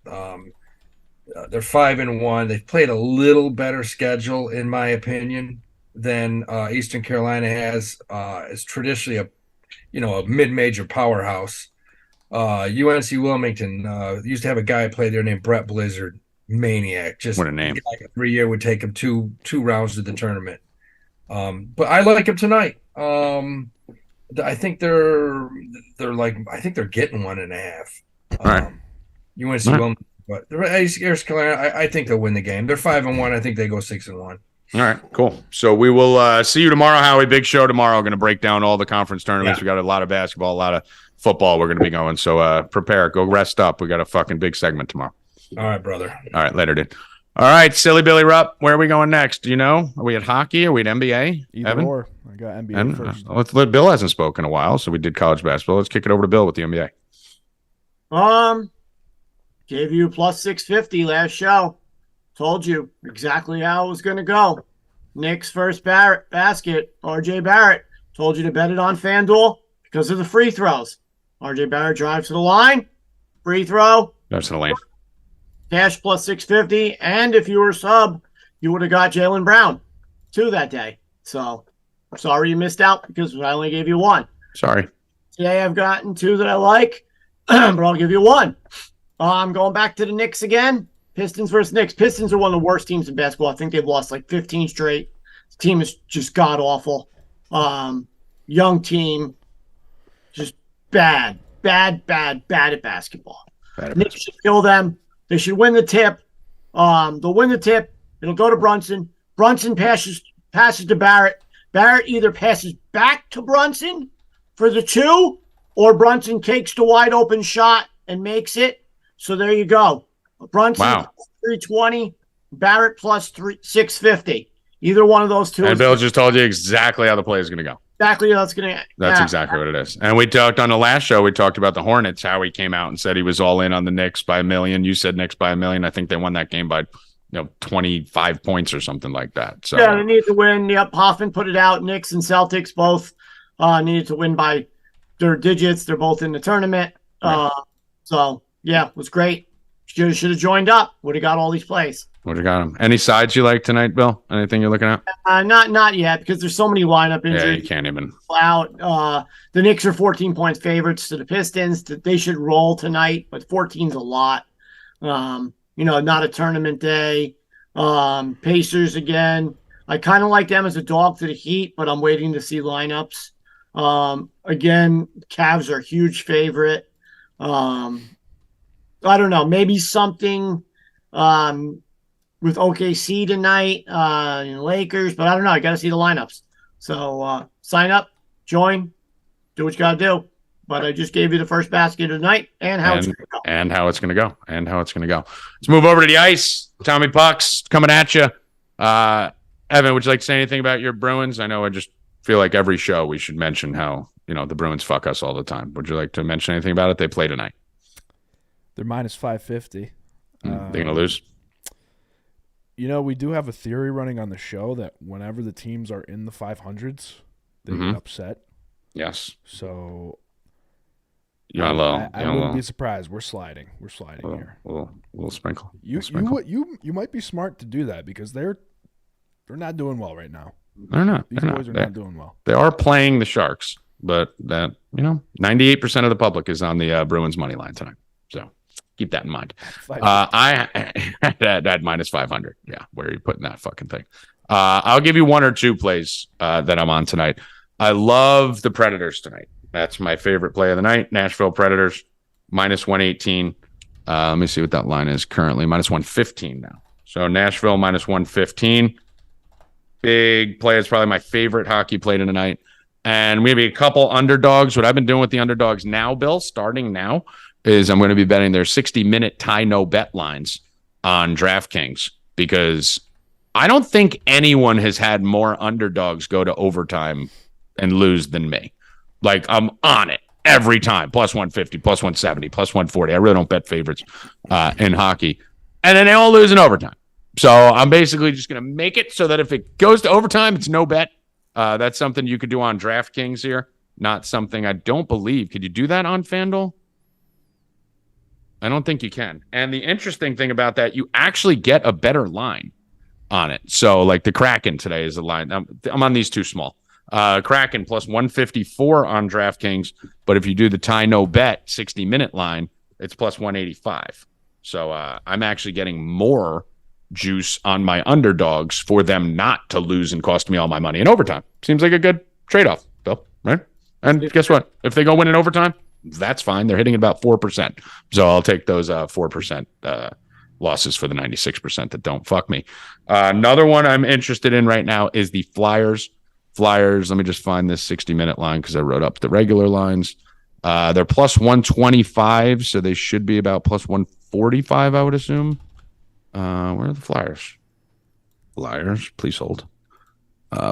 They're 5-1. They've played a little better schedule, in my opinion, than Eastern Carolina has. Is traditionally a mid-major powerhouse. UNC Wilmington used to have a guy play there named Brett Blizzard, maniac. Just What a name! Every year would take him two rounds to the tournament. But I like him tonight. I think they're getting 1.5. All right. UNC All right. Wilmington, but East Carolina, I think they'll win the game. They're 5-1. I think they go 6-1. All right, cool. So we will see you tomorrow, Howie. Big show tomorrow. Going to break down all the conference tournaments. Yeah. We got a lot of basketball, a lot of football. We're going to be going. So prepare. Go rest up. We got a fucking big segment tomorrow. All right, brother. All right, later, dude. All right, Silly Billy Rupp. Where are we going next? Do you know? Are we at hockey? Are we at NBA? Either Evan? or. I got NBA And first. Bill hasn't spoken in a while, so we did college basketball. Let's kick it over to Bill with the NBA. Gave you plus 650 last show. Told you exactly how it was going to go. Knicks first basket, RJ Barrett. Told you to bet it on FanDuel because of the free throws. RJ Barrett drives to the line. Free throw. That's the lane. Cash plus 650. And if you were a sub, you would have got Jaylen Brown 2 that day. So I'm sorry you missed out because I only gave you 1. Sorry. Today I've gotten 2 that I like, but I'll give you 1. I'm going back to the Knicks again. Pistons versus Knicks. Pistons are one of the worst teams in basketball. I think they've lost like 15 straight. The team is just god-awful. Young team. Just bad at basketball. Knicks should kill them. They should win the tip. They'll win the tip. It'll go to Brunson. Brunson passes to Barrett. Barrett either passes back to Brunson for the 2, or Brunson takes the wide open shot and makes it. So there you go. Brunson plus 320, Barrett plus 650. Either one of those two. And Bill just told you exactly how the play is going to go. Exactly how it's going to. That's exactly what it is. And we talked on the last show, we talked about the Hornets, how he came out and said he was all in on the Knicks by 1 million. You said Knicks by 1 million. I think they won that game by 25 points or something like that. So yeah, they need to win. Yep, Hoffman put it out. Knicks and Celtics both needed to win by their digits. They're both in the tournament. Right. So yeah, it was great. Should have joined up. Would have got all these plays. Would have got him. Any sides you like tonight, Bill? Anything you're looking at? Not yet, because there's so many lineup injuries. Yeah, you can't even. Out. The Knicks are 14 points favorites to the Pistons. They should roll tonight, but 14's a lot. Not a tournament day. Pacers again. I kind of like them as a dog to the Heat, but I'm waiting to see lineups. Again, Cavs are a huge favorite. I don't know. Maybe something with OKC tonight, Lakers, but I don't know. I got to see the lineups. So sign up, join, do what you got to do. But I just gave you the first basket of the night and how it's going to go. And how it's going to go. Let's move over to the ice. Tommy Pucks coming at you. Evan, would you like to say anything about your Bruins? I know I just feel like every show we should mention how, the Bruins fuck us all the time. Would you like to mention anything about it? They play tonight. They're minus 550. They're going to lose? We do have a theory running on the show that whenever the teams are in the 500s, they get upset. Yes. So I wouldn't be surprised. We're sliding here. We'll sprinkle. You might be smart to do that because they're not doing well right now. They're not. These boys are not doing well. They are playing the Sharks, but that 98% of the public is on the Bruins money line tonight. So keep that in mind. I at minus 500. Yeah, where are you putting that fucking thing? I'll give you 1 or 2 plays that I'm on tonight. I love the Predators tonight. That's my favorite play of the night. Nashville Predators minus 118. Let me see what that line is currently. Minus 115 now. So Nashville minus 115. Big play. It's probably my favorite hockey play tonight. And maybe a couple underdogs. What I've been doing with the underdogs now, Bill, starting now, is I'm going to be betting their 60-minute tie no bet lines on DraftKings because I don't think anyone has had more underdogs go to overtime and lose than me. Like, I'm on it every time. Plus 150, plus 170, plus 140. I really don't bet favorites in hockey. And then they all lose in overtime. So I'm basically just going to make it so that if it goes to overtime, it's no bet. That's something you could do on DraftKings here. Not something I don't believe. Could you do that on FanDuel? I don't think you can. And the interesting thing about that, you actually get a better line on it. So like the Kraken today is the line. I'm on these two small. Kraken plus 154 on DraftKings, but if you do the tie no bet 60-minute line, it's plus 185. So I'm actually getting more juice on my underdogs for them not to lose and cost me all my money in overtime. Seems like a good trade-off, Bill, right? And guess what? If they go win in overtime, that's fine. They're hitting about 4%. So I'll take those 4% losses for the 96% that don't fuck me. Another one I'm interested in right now is the Flyers. Let me just find this 60-minute line because I wrote up the regular lines. They're plus 125, so they should be about plus 145, I would assume. Where are the Flyers? Flyers, please hold.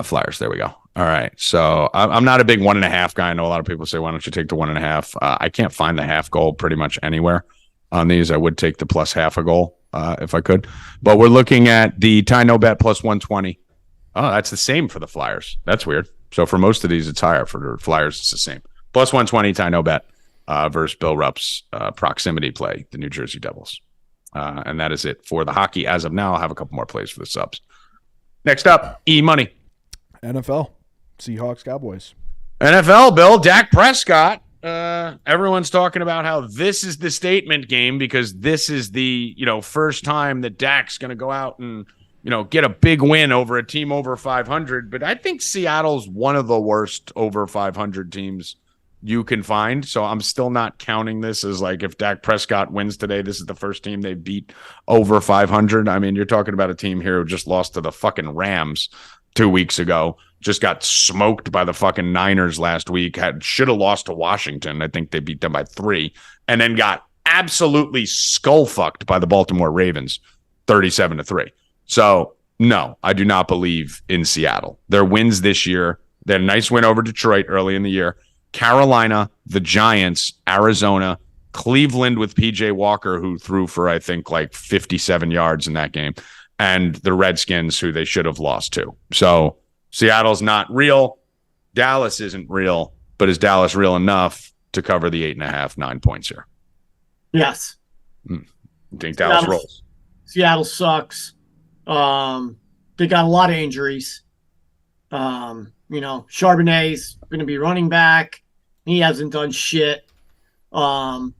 Flyers, there we go. All right, so I'm not a big 1.5 guy. I know a lot of people say, why don't you take the 1.5? I can't find the half goal pretty much anywhere on these. I would take the plus half a goal if I could. But we're looking at the tie no bet plus 120. Oh, that's the same for the Flyers. That's weird. So for most of these, it's higher. For the Flyers, it's the same. Plus 120, tie no bet versus Bill Rupp's proximity play, the New Jersey Devils. And that is it for the hockey. As of now, I'll have a couple more plays for the subs. Next up, E-Money. NFL. Seahawks, Cowboys. NFL, Bill. Dak Prescott. Everyone's talking about how this is the statement game because this is the first time that Dak's going to go out and get a big win over a team over 500. But I think Seattle's one of the worst over 500 teams you can find. So I'm still not counting this as like if Dak Prescott wins today, this is the first team they beat over 500. I mean, you're talking about a team here who just lost to the fucking Rams 2 weeks ago, just got smoked by the fucking Niners last week, should have lost to Washington. I think they beat them by 3, and then got absolutely skull fucked by the Baltimore Ravens 37-3. So no, I do not believe in Seattle. Their wins this year, they had a nice win over Detroit early in the year. Carolina, the Giants, Arizona, Cleveland with PJ Walker, who threw for, I think, like 57 yards in that game, and the Redskins, who they should have lost to. So Seattle's not real. Dallas isn't real, but is Dallas real enough to cover the 8.5, 9 points here? Yes. I think Dallas rolls. Seattle sucks. They got a lot of injuries. Charbonnet's going to be running back. He hasn't done shit. They're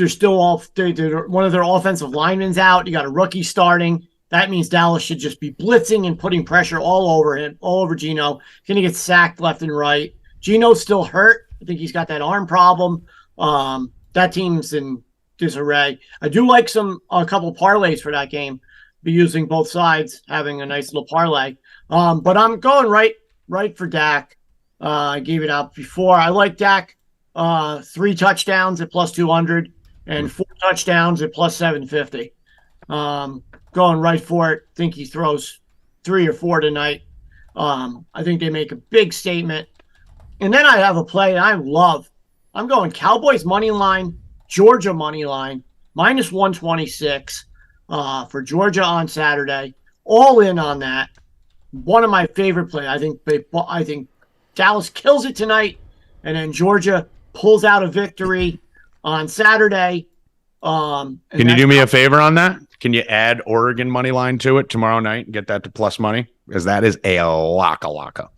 still they're one of their offensive linemen's out. You got a rookie starting. That means Dallas should just be blitzing and putting pressure all over him, all over Geno. He's going to get sacked left and right. Geno's still hurt. I think he's got that arm problem. That team's in disarray. I do like a couple parlays for that game. Be using both sides, having a nice little parlay. But I'm going right for Dak. I gave it out before. I like Dak 3 touchdowns at plus 200 and 4 touchdowns at plus 750. Going right for it. Think he throws 3 or 4 tonight. I think they make a big statement. And then I have a play I love. I'm going Cowboys money line, Georgia money line, minus 126 for Georgia on Saturday. All in on that. One of my favorite plays. I think Dallas kills it tonight, and then Georgia pulls out a victory on Saturday. Can you do me a favor on that? Can you add Oregon money line to it tomorrow night and get that to plus money? Because that is a locka.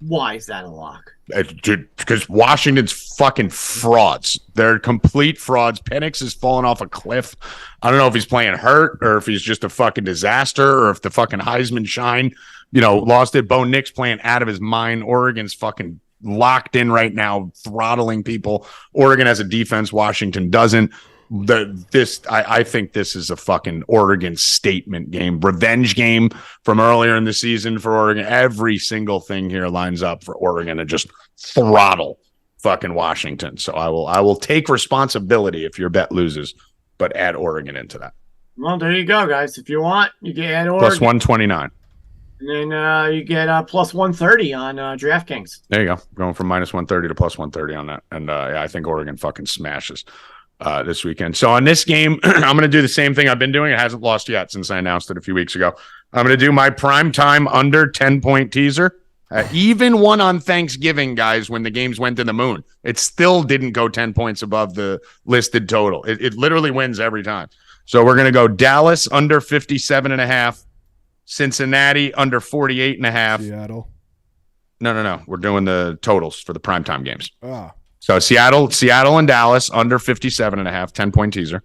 Why is that a lock? Because Washington's fucking frauds. They're complete frauds. Penix is falling off a cliff. I don't know if he's playing hurt or if he's just a fucking disaster or if the fucking Heisman shine, lost it. Bo Nix playing out of his mind. Oregon's fucking locked in right now, throttling people. Oregon has a defense. Washington doesn't. I think this is a fucking Oregon statement game, revenge game from earlier in the season for Oregon. Every single thing here lines up for Oregon to just throttle fucking Washington. So I will take responsibility if your bet loses, but add Oregon into that. Well, there you go, guys. If you want, you can add Oregon. Plus 129. And then you get plus 130 on DraftKings. There you go. Going from minus 130 to plus 130 on that. And I think Oregon fucking smashes this weekend. So on this game, I'm going to do the same thing I've been doing. It hasn't lost yet since I announced it a few weeks ago. I'm going to do my prime time under 10-point teaser. Even one on Thanksgiving, guys, when the games went to the moon, it still didn't go 10 points above the listed total. It literally wins every time. So we're going to go Dallas under 57.5, Cincinnati under 48.5. Seattle. No. We're doing the totals for the primetime games. Ah. So Seattle and Dallas under 57.5, 10-point teaser.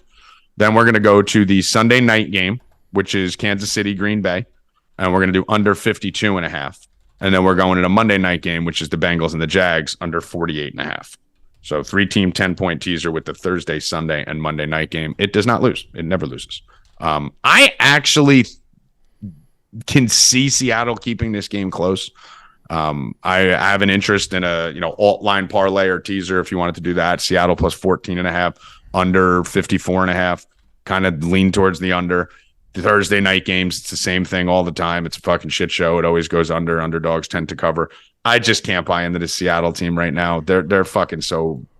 Then we're going to go to the Sunday night game, which is Kansas City, Green Bay. And we're going to do under 52.5. And then we're going to a Monday night game, which is the Bengals and the Jags under 48.5. So 3-team 10-point teaser with the Thursday, Sunday, and Monday night game. It does not lose. It never loses. I actually can see Seattle keeping this game close. I have an interest in a alt line parlay or teaser if you wanted to do that. Seattle plus 14.5, under 54.5. Kind of lean towards the under. The Thursday night games, it's the same thing all the time. It's a fucking shit show. It always goes under. Underdogs tend to cover. I just can't buy into the Seattle team right now. They're fucking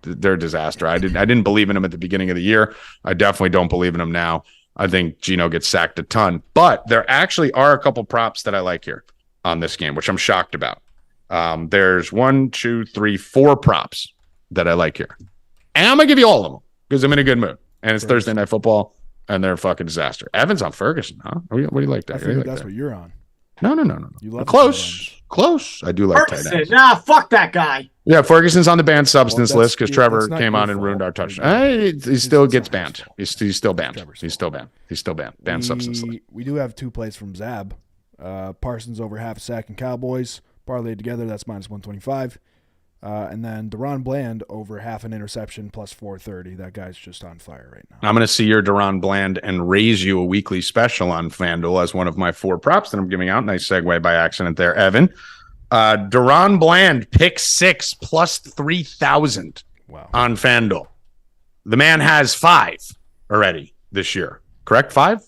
they're a disaster. I didn't believe in them at the beginning of the year. I definitely don't believe in them now. I think Gino gets sacked a ton. But there actually are a couple props that I like here on this game, which I'm shocked about. There's 1, 2, 3, 4 props that I like here. And I'm going to give you all of them because I'm in a good mood. And it's Thursday Night Football. And they're a fucking disaster. Evans on Ferguson, huh? What do you like that? I figured that's what you're on. No. You love Close. I do like tight ends. Nah, fuck that guy. Yeah, Ferguson's on the banned substance list because Trevor came on and fault. ruined our touchdown. He still gets banned. He's still banned. He's still banned. Banned substance list. We do have 2 plays from Zab. Parsons over half a sack and Cowboys. Parlayed together, that's minus 125. And then Deron Bland over half an interception plus 430. That guy's just on fire right now. I'm going to see your Deron Bland and raise you a weekly special on FanDuel as one of my 4 props that I'm giving out. Nice segue by accident there, Evan. Deron Bland, pick 6 plus 3,000 on FanDuel. The man has 5 already this year. Correct? 5?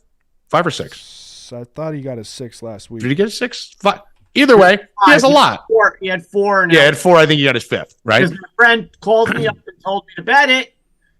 5 or 6? I thought he got a 6 last week. Did he get a 6? 5? Either way, he has a lot. He had 4. He had 4. I think he got his 5th, right? Because my friend called me up and told me to bet it,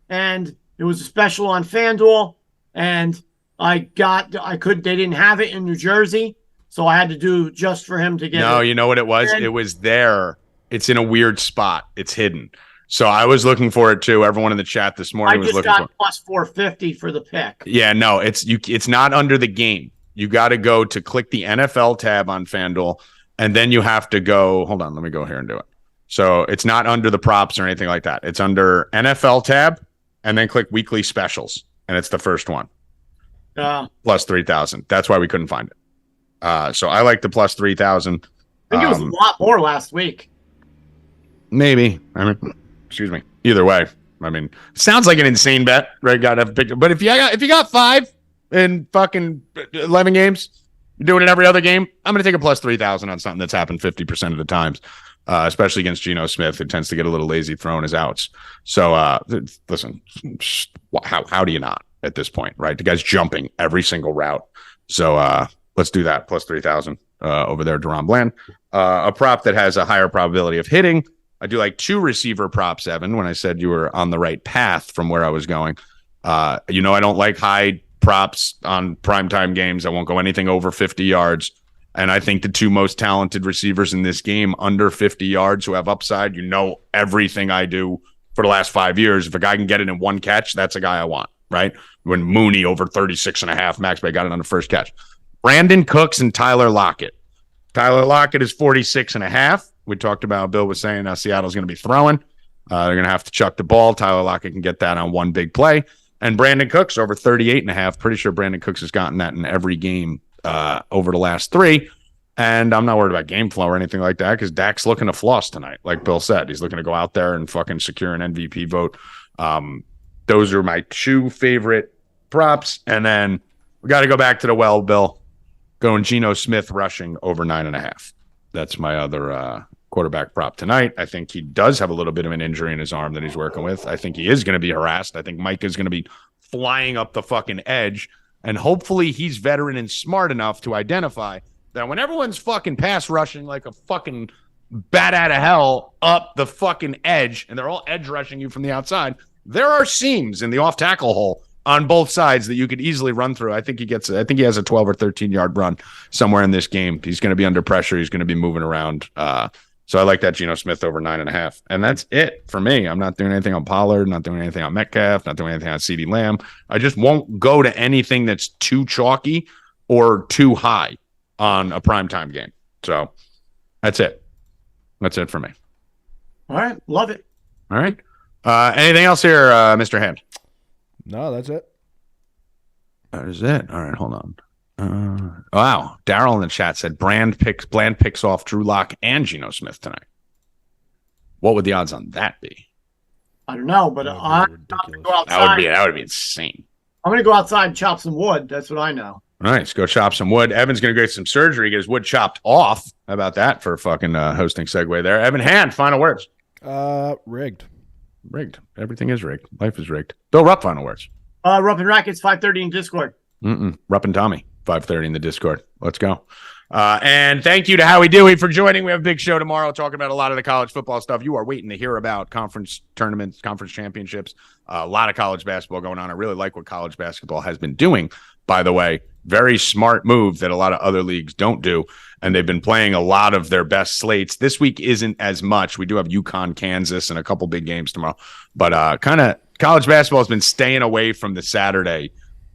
and it was a special on FanDuel, and they didn't have it in New Jersey, so I had to do just for him to get it. No, you know what it was? It was there. It's in a weird spot. It's hidden. So I was looking for it too. Everyone in the chat this morning was looking for it. I just got plus 450 for the pick. Yeah, no, it's not under the game. You got to go to click the NFL tab on FanDuel, and then you have to go. Hold on, let me go here and do it. So it's not under the props or anything like that. It's under NFL tab, and then click weekly specials, and it's the first one. Plus 3,000. That's why we couldn't find it. So I like the plus 3,000. I think it was a lot more last week. Maybe. Excuse me. Either way, sounds like an insane bet, right? Got to have picked. But if you got 5 in fucking 11 games, you're doing it every other game, I'm going to take a plus 3,000 on something that's happened 50% of the times, especially against Geno Smith, who tends to get a little lazy throwing his outs. So, listen, how do you not at this point, right? The guy's jumping every single route. So, let's do that. Plus 3,000 over there, Deron Bland. A prop that has a higher probability of hitting. I do like 2 receiver props, Evan, when I said you were on the right path from where I was going. I don't like high props on primetime games. I won't go anything over 50 yards. And I think the 2 most talented receivers in this game under 50 yards who have upside, everything I do for the last 5 years. If a guy can get it in 1 catch, that's a guy I want, right? When Mooney over 36.5, Max Bay got it on the first catch. Brandon Cooks and Tyler Lockett. Tyler Lockett is 46.5. We talked about, Bill was saying Seattle's going to be throwing. They're going to have to chuck the ball. Tyler Lockett can get that on 1 big play. And Brandon Cooks over 38.5. Pretty sure Brandon Cooks has gotten that in every game over the last 3. And I'm not worried about game flow or anything like that because Dak's looking to floss tonight. Like Bill said, he's looking to go out there and fucking secure an MVP vote. Those are my 2 favorite props. And then we got to go back to the well, Bill. Going Geno Smith rushing over 9.5. That's my other quarterback prop tonight. I think he does have a little bit of an injury in his arm that he's working with. I think he is going to be harassed. I think Mike is going to be flying up the fucking edge. And hopefully he's veteran and smart enough to identify that when everyone's fucking pass rushing like a fucking bat out of hell up the fucking edge, and they're all edge rushing you from the outside, there are seams in the off tackle hole on both sides that you could easily run through. I think he has a 12 or 13 yard run somewhere in this game. He's going to be under pressure. He's going to be moving around. So I like that Geno Smith over 9.5. And that's it for me. I'm not doing anything on Pollard, not doing anything on Metcalf, not doing anything on CeeDee Lamb. I just won't go to anything that's too chalky or too high on a primetime game. So that's it. That's it for me. All right. Love it. All right. Anything else here, Mr. Hand? No, that's it. That is it. All right, hold on. Wow. Daryl in the chat said Bland picks off Drew Lock and Geno Smith tonight. What would the odds on that be? I don't know, but I'm going to go outside. That would be insane. I'm going to go outside and chop some wood. That's what I know. All right, let's go chop some wood. Evan's going to get some surgery, get his wood chopped off. How about that for a fucking hosting segue there? Evan Hand, final words. Rigged. Rigged. Everything is rigged. Life is rigged. Bill Rupp, final words. Rupp and Rackets, 5:30 in Discord. Rupp and Tommy, 5:30 in the Discord. Let's go. And thank you to Howie Dewey for joining. We have a big show tomorrow talking about a lot of the college football stuff. You are waiting to hear about conference tournaments, conference championships, a lot of college basketball going on. I really like what college basketball has been doing, by the way. Very smart move that a lot of other leagues don't do. And they've been playing a lot of their best slates. This week isn't as much. We do have UConn, Kansas, and a couple big games tomorrow. But kind of college basketball has been staying away from the Saturday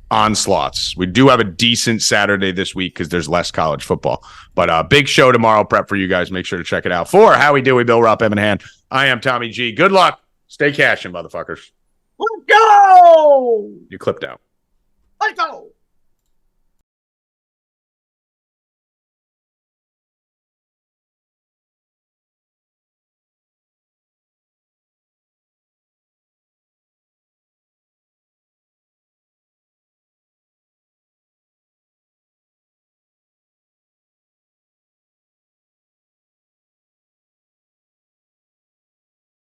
onslaughts. We do have a decent Saturday this week because there's less college football. But big show tomorrow. Prep for you guys. Make sure to check it out. For Howie Dewey, Bill Rupp, Evan Hand, I am Tommy G. Good luck. Stay cashing, motherfuckers. Let's go! You clipped out. Let's go!